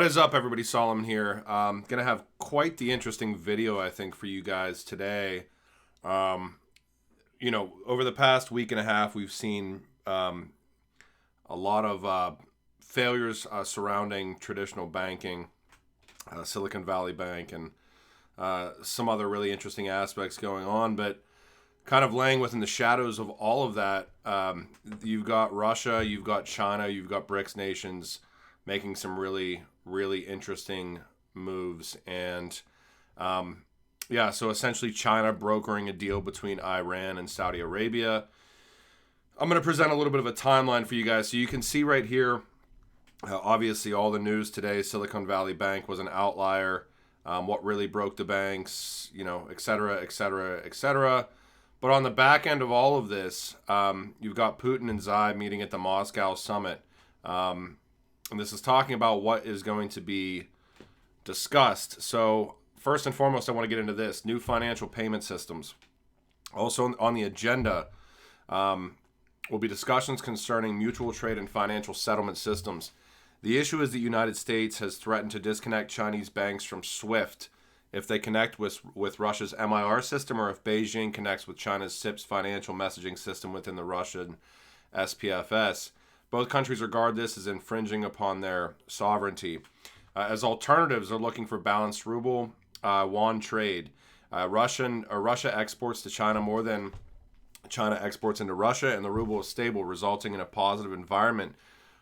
is up, everybody? Solomon here. Gonna have quite the interesting video, I think, for you guys today. Over the past week and a half, we've seen a lot of failures surrounding traditional banking, Silicon Valley Bank, and some other really interesting aspects going on. But kind of laying within the shadows of all of that, you've got Russia, you've got China, you've got Brics nations making some really, really interesting moves. And so essentially China brokering a deal between Iran and Saudi Arabia. I'm going to present a little bit of a timeline for you guys. So you can see right here, obviously all the news today, Silicon Valley Bank was an outlier. What really broke the banks, et cetera, et cetera, et cetera. But on the back end of all of this, you've got Putin and Xi meeting at the Moscow summit. And this is talking about what is going to be discussed. So first and foremost, I want to get into this. New financial payment systems. Also on the agenda will be discussions concerning mutual trade and financial settlement systems. The issue is the United States has threatened to disconnect Chinese banks from SWIFT if they connect with Russia's MIR system, or if Beijing connects with China's CIPS financial messaging system within the Russian SPFS. Both countries regard this as infringing upon their sovereignty. As alternatives, they're looking for balanced ruble, yuan trade. Russia exports to China more than China exports into Russia, and the ruble is stable, resulting in a positive environment.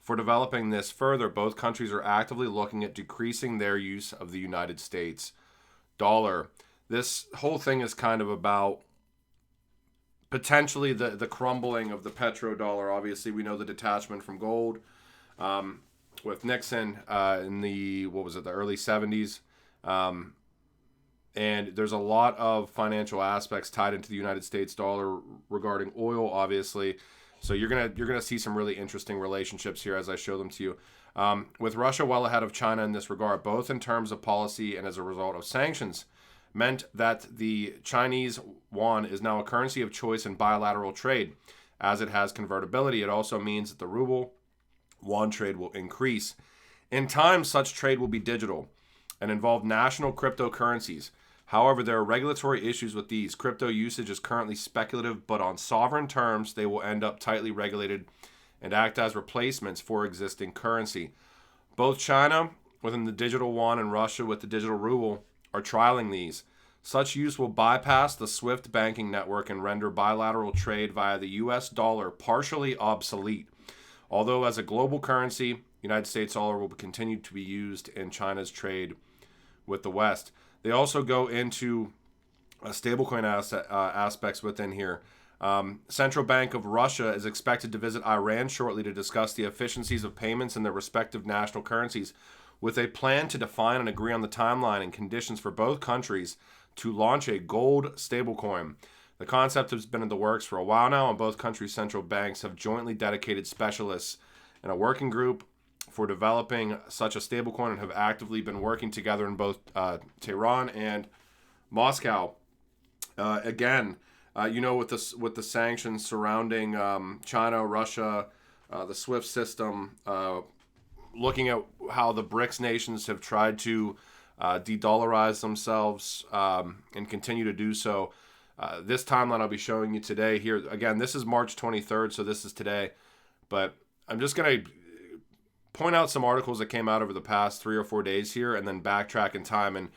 For developing this further, both countries are actively looking at decreasing their use of the United States dollar. This whole thing is kind of about potentially the crumbling of the petrodollar. Obviously, we know the detachment from gold with Nixon in the early 70s. And there's a lot of financial aspects tied into the United States dollar regarding oil, obviously. So you're gonna see some really interesting relationships here as I show them to you. With Russia well ahead of China in this regard, both in terms of policy and as a result of sanctions, meant that the Chinese yuan is now a currency of choice in bilateral trade. As it has convertibility, it also means that the ruble yuan trade will increase. In time, such trade will be digital and involve national cryptocurrencies. However, there are regulatory issues with these. Crypto usage is currently speculative, but on sovereign terms, they will end up tightly regulated and act as replacements for existing currency. Both China, within the digital yuan, and Russia with the digital ruble, are trialing these. Such use will bypass the SWIFT banking network and render bilateral trade via the US dollar partially obsolete. Although as a global currency, United States dollar will continue to be used in China's trade with the West. They also go into stablecoin aspects within here. Central Bank of Russia is expected to visit Iran shortly to discuss the efficiencies of payments in their respective national currencies, with a plan to define and agree on the timeline and conditions for both countries to launch a gold stablecoin. The concept has been in the works for a while now, and both countries' central banks have jointly dedicated specialists in a working group for developing such a stablecoin and have actively been working together in both Tehran and Moscow. With the sanctions surrounding China, Russia, the SWIFT system, looking at how the Brics nations have tried to de-dollarize themselves and continue to do so. This timeline I'll be showing you today here. Again, this is March 23rd, so this is today. But I'm just going to point out some articles that came out over the past 3 or 4 days here and then backtrack in time, and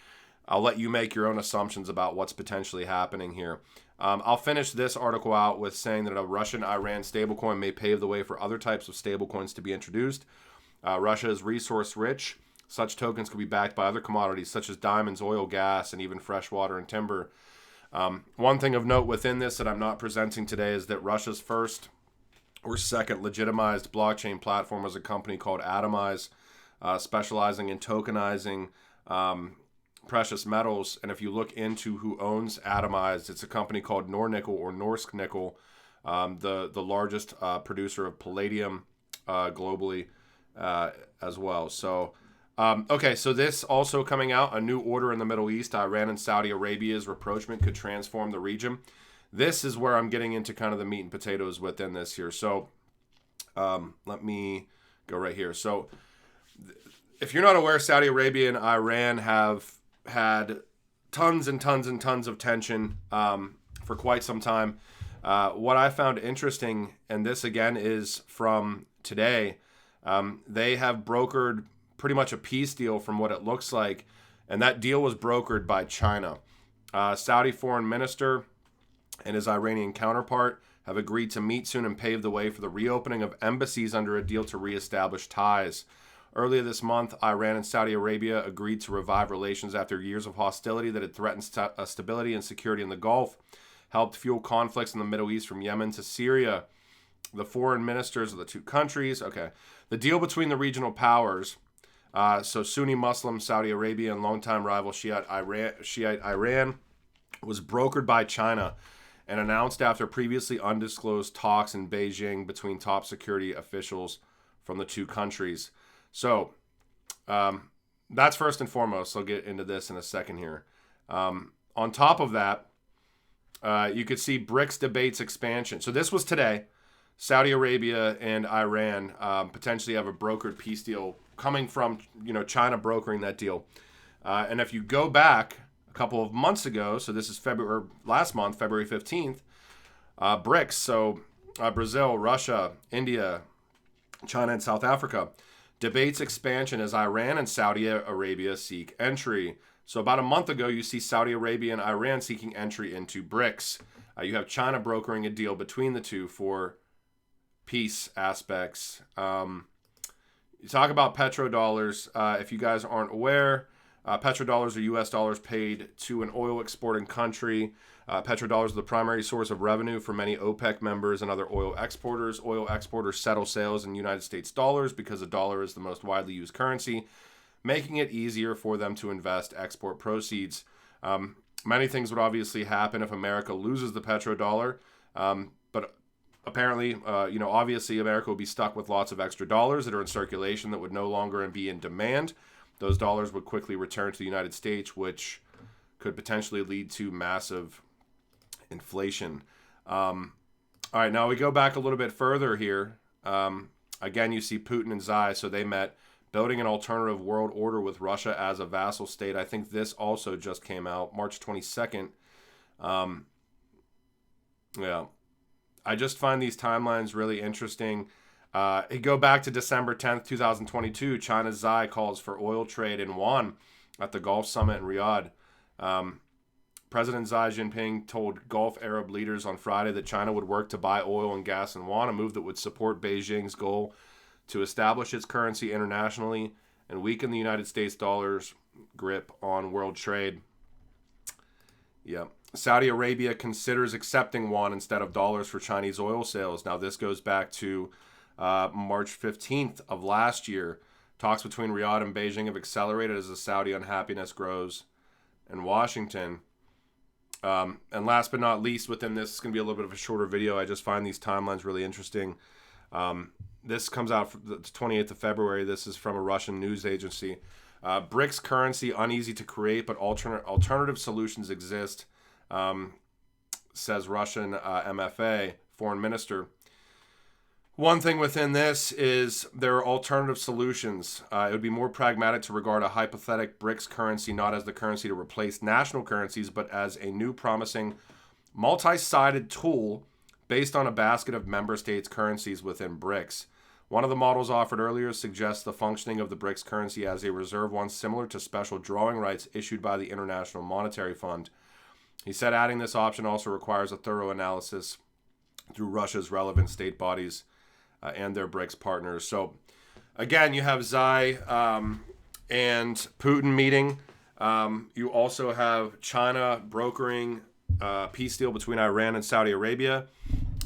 I'll let you make your own assumptions about what's potentially happening here. I'll finish this article out with saying that a Russian-Iran stablecoin may pave the way for other types of stablecoins to be introduced. Russia is resource rich. Such tokens could be backed by other commodities such as diamonds, oil, gas, and even fresh water and timber. One thing of note within this that I'm not presenting today is that Russia's first or second legitimized blockchain platform was a company called Atomize, specializing in tokenizing precious metals. And if you look into who owns Atomize, it's a company called Nornickel or Norsk Nickel, the largest producer of palladium globally as well. So, so this also coming out, a new order in the Middle East. Iran and Saudi Arabia's rapprochement could transform the region. This is where I'm getting into kind of the meat and potatoes within this here. So let me go right here. So if you're not aware, Saudi Arabia and Iran have had tons and tons and tons of tension for quite some time. What I found interesting, and this again is from today, they have brokered pretty much a peace deal from what it looks like, and that deal was brokered by China. Saudi foreign minister and his Iranian counterpart have agreed to meet soon and pave the way for the reopening of embassies under a deal to reestablish ties. Earlier this month, Iran and Saudi Arabia agreed to revive relations after years of hostility that had threatened stability and security in the Gulf, helped fuel conflicts in the Middle East from Yemen to Syria. The foreign ministers of the two countries. Okay. The deal between the regional powers, so Sunni Muslim Saudi Arabia and longtime rival Shiite Iran, was brokered by China and announced after previously undisclosed talks in Beijing between top security officials from the two countries. So that's first and foremost. I'll get into this in a second here. On top of that, you could see Brics debates expansion. So this was today. Saudi Arabia and Iran potentially have a brokered peace deal coming from China brokering that deal. And if you go back a couple of months ago, so this is last month, February 15th, Brics, so Brazil, Russia, India, China, and South Africa, debates expansion as Iran and Saudi Arabia seek entry. So about a month ago, you see Saudi Arabia and Iran seeking entry into Brics. You have China brokering a deal between the two for peace aspects. You talk about petrodollars. If you guys aren't aware, petrodollars are U.S. dollars paid to an oil exporting country. Petrodollars are the primary source of revenue for many OPEC members and other oil exporters. Oil exporters settle sales in United States dollars because the dollar is the most widely used currency, making it easier for them to invest export proceeds. Many things would obviously happen if America loses the petrodollar, but apparently, obviously America would be stuck with lots of extra dollars that are in circulation that would no longer be in demand. Those dollars would quickly return to the United States, which could potentially lead to massive inflation. All right, now we go back a little bit further here. Again, you see Putin and Xi, so they met, building an alternative world order with Russia as a vassal state. I think this also just came out March 22nd. Yeah. I just find these timelines really interesting. Go back to December 10th, 2022. China's Xi calls for oil trade in yuan at the Gulf Summit in Riyadh. President Xi Jinping told Gulf Arab leaders on Friday that China would work to buy oil and gas in yuan, a move that would support Beijing's goal to establish its currency internationally and weaken the United States dollar's grip on world trade. Yeah. Saudi Arabia considers accepting yuan instead of dollars for Chinese oil sales. Now, this goes back to March 15th of last year. Talks between Riyadh and Beijing have accelerated as the Saudi unhappiness grows in Washington. And last but not least, within this, it's going to be a little bit of a shorter video. I just find these timelines really interesting. This comes out the 28th of February. This is from a Russian news agency. Brics currency uneasy to create, but alternative solutions exist, says Russian MFA foreign minister. One thing within this is there are alternative solutions. It would be more pragmatic to regard a hypothetical Brics currency not as the currency to replace national currencies, but as a new promising multi-sided tool based on a basket of member states' currencies within Brics. One of the models offered earlier suggests the functioning of the Brics currency as a reserve one similar to special drawing rights issued by the International Monetary Fund. He said adding this option also requires a thorough analysis through Russia's relevant state bodies and their Brics partners. So, again, you have Xi and Putin meeting. You also have China brokering a peace deal between Iran and Saudi Arabia,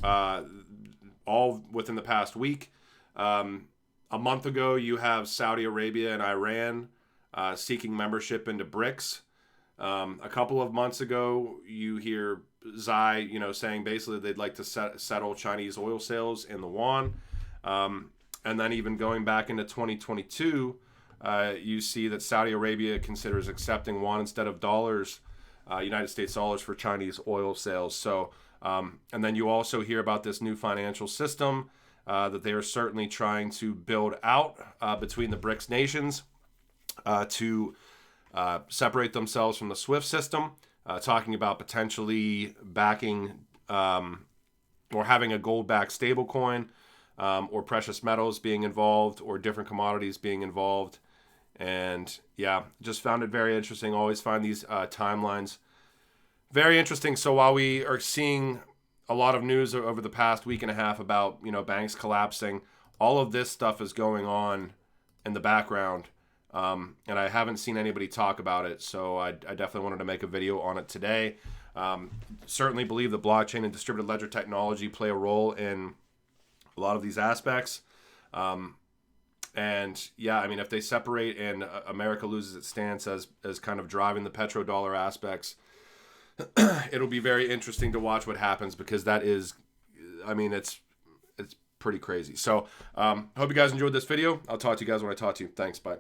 all within the past week. A month ago, you have Saudi Arabia and Iran seeking membership into Brics. A couple of months ago, you hear Xi, saying basically they'd like to settle Chinese oil sales in the yuan. And then even going back into 2022, you see that Saudi Arabia considers accepting yuan instead of dollars, United States dollars for Chinese oil sales. So, and then you also hear about this new financial system that they are certainly trying to build out between the Brics nations. to separate themselves from the SWIFT system, talking about potentially backing or having a gold-backed stablecoin, or precious metals being involved, or different commodities being involved. And yeah, just found it very interesting. Always find these timelines very interesting. So while we are seeing a lot of news over the past week and a half about, banks collapsing, all of this stuff is going on in the background. And I haven't seen anybody talk about it. So I definitely wanted to make a video on it today. Certainly believe that blockchain and distributed ledger technology play a role in a lot of these aspects. And yeah, I mean, if they separate and America loses its stance as kind of driving the petrodollar aspects, it'll be very interesting to watch what happens, because that is, I mean, it's pretty crazy. So hope you guys enjoyed this video. I'll talk to you guys when I talk to you. Thanks. Bye.